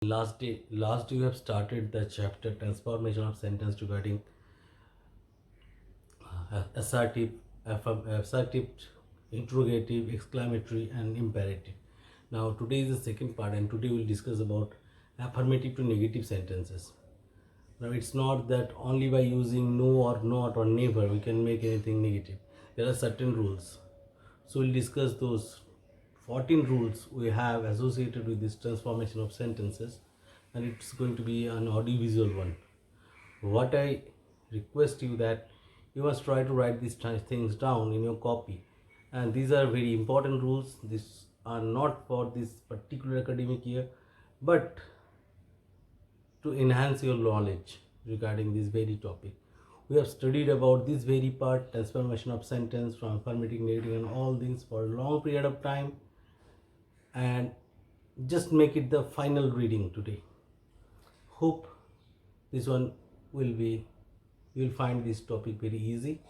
Last you have started the chapter transformation of sentence regarding assertive, assertive, interrogative, exclamatory, and imperative. Now today is the second part, and today we'll discuss about affirmative to negative sentences. Now it's not that only by using no or not or never we can make anything negative. There are certain rules. So we'll discuss those 14 rules we have associated with this transformation of sentences, and it's going to be an audiovisual one. What I request you that you must try to write these things down in your copy, and these are very important rules. These are not for this particular academic year, but to enhance your knowledge regarding this very topic. We have studied about this very part, transformation of sentence from affirmative, negative, and all things for a long period of time, and just make it the final reading today. Hope this one will be, you will find this topic very easy,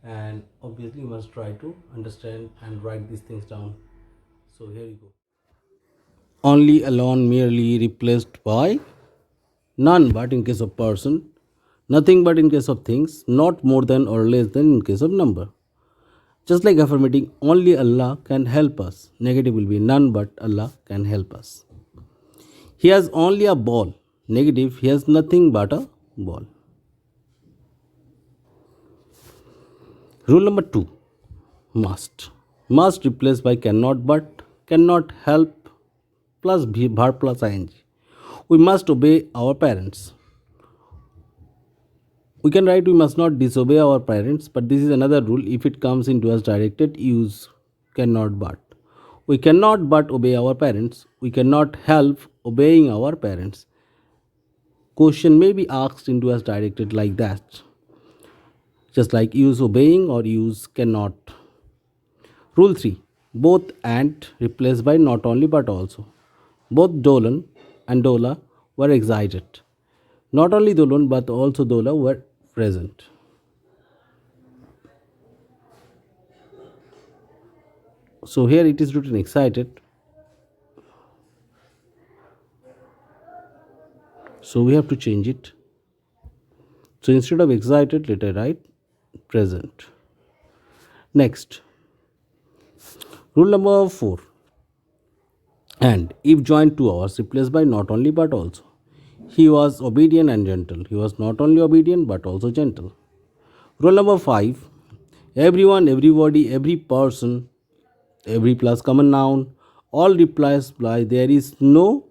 and obviously you must try to understand and write these things down. So here you go. Only, alone, merely, replaced by, none but in case of person, nothing but in case of things, not more than or less than in case of number. Just like affirmative, only Allah can help us. Negative will be none but Allah can help us. He has only a ball. Negative, he has nothing but a ball. Rule number 2, must. Must replaced by cannot but, cannot help plus verb plus ing. We must obey our parents. We can write we must not disobey our parents, but this is another rule. If it comes into us directed, use cannot but. We cannot but obey our parents. We cannot help obeying our parents. Question may be asked into us directed like that. Just like use obeying or use cannot. Rule 3. Both and replaced by not only but also. Both Dolan and Dola were excited. Not only Dolan but also Dola were present. So here it is written excited. So we have to change it. So instead of excited, let us write present. Next, rule number 4. And if joined to ours, replaced by not only but also. He was obedient and gentle. He was not only obedient but also gentle. Rule number 5. Everyone, everybody, every person, every plus common noun, all replies by there is no,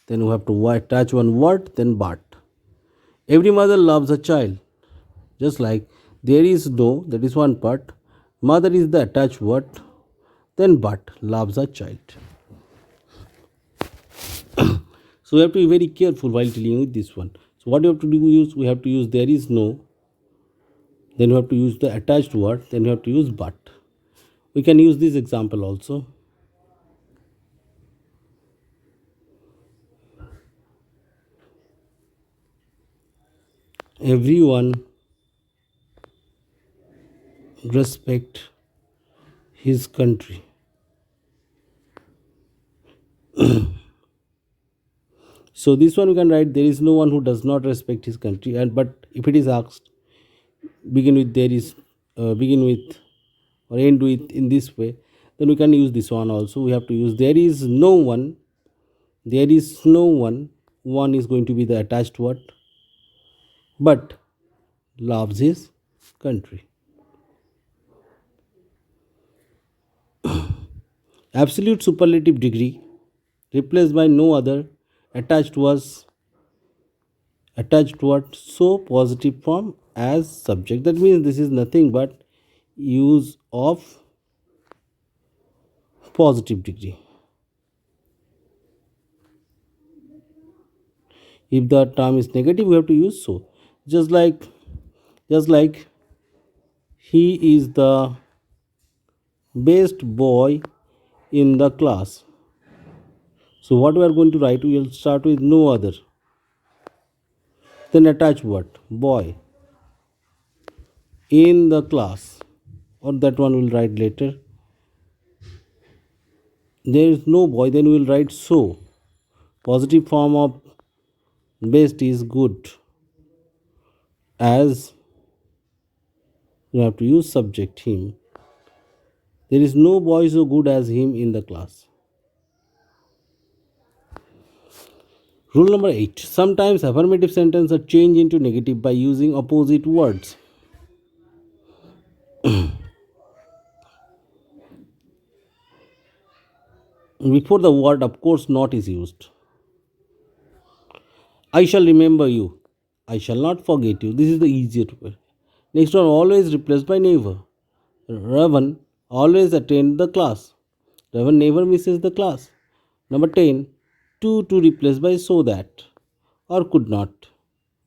then we have to attach one word, then but. Every mother loves a child. Just like there is no, that is one part, mother is the attached word, then but loves a child. So we have to be very careful while dealing with this one. So what you have to do is we have to use there is no, then you have to use the attached word, then you have to use but. We can use this example also. Everyone respect his country. So this one we can write there is no one who does not respect his country, and but if it is asked begin with there is begin with or end with in this way, then we can use this one also. We have to use there is no one, there is no one is going to be the attached word, but loves his country. Absolute superlative degree replaced by no other, attached was attached word so positive form as subject. That means this is nothing but use of positive degree. If the term is negative, we have to use so. Just like he is the best boy in the class. So what we are going to write, we will start with no other. Then attach word boy in the class, or that one will write later. There is no boy, then we will write so. Positive form of best is good, as you have to use subject him. There is no boy so good as him in the class. Rule number 8. Sometimes affirmative sentences are changed into negative by using opposite words. Before the word, of course, not is used. I shall remember you. I shall not forget you. This is the easier way. Next one, always replaced by never. Ravan always attend the class. Ravan never misses the class. Number 10. To replaced by so that or could not.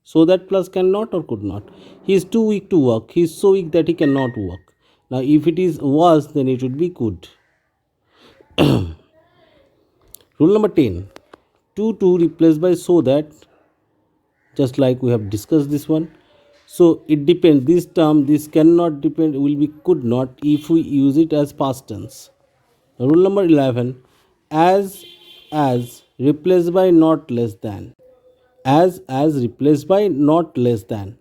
So that plus cannot or could not. He is too weak to work. He is so weak that he cannot work. Now, if it is was, then it would be could. Rule number 10. To replaced by so that, just like we have discussed this one. So it depends. This term, this cannot depend, will be could not if we use it as past tense. Rule number 11. As replaced by not less than. As replaced by not less than.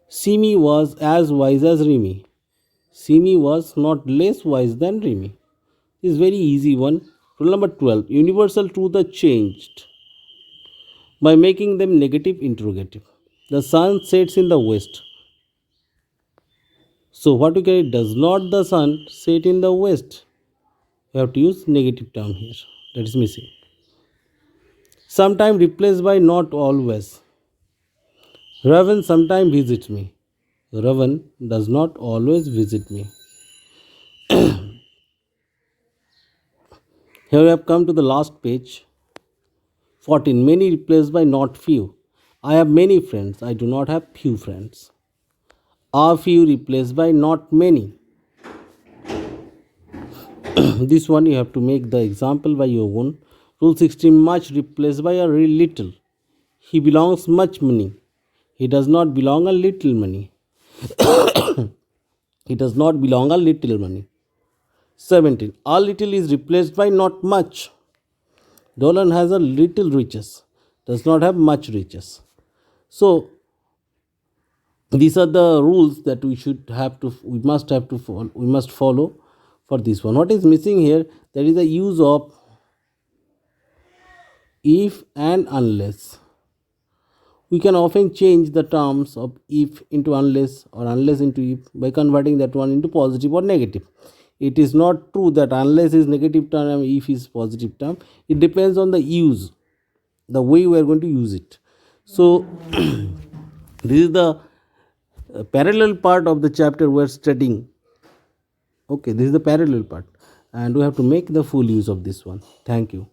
Simi was as wise as Rimi. Simi was not less wise than Rimi. This is very easy one. Rule number 12. Universal truth are changed by making them negative interrogative. The sun sets in the west. So what we can, does not the sun set in the west? We have to use negative term here. That is missing. Sometime replaced by not always. Ravan sometimes visits me. Ravan does not always visit me. Here we have come to the last page. 14. Many replaced by not few. I have many friends. I do not have few friends. Are few replaced by not many. This one you have to make the example by your own. Rule 16. Much replaced by a little. He belongs much money. He does not belong a little money. He does not belong a little money. 17. A little is replaced by not much. Dolan has a little riches, does not have much riches. So these are the rules that we must follow for this one. What is missing here? There is a use of if and unless. We can often change the terms of if into unless or unless into if by converting that one into positive or negative. It is not true that unless is negative term and if is positive term. It depends on the use, the way we are going to use it. So this is the parallel part of the chapter we are studying. Okay, this is the parallel part, and we have to make the full use of this one. Thank you.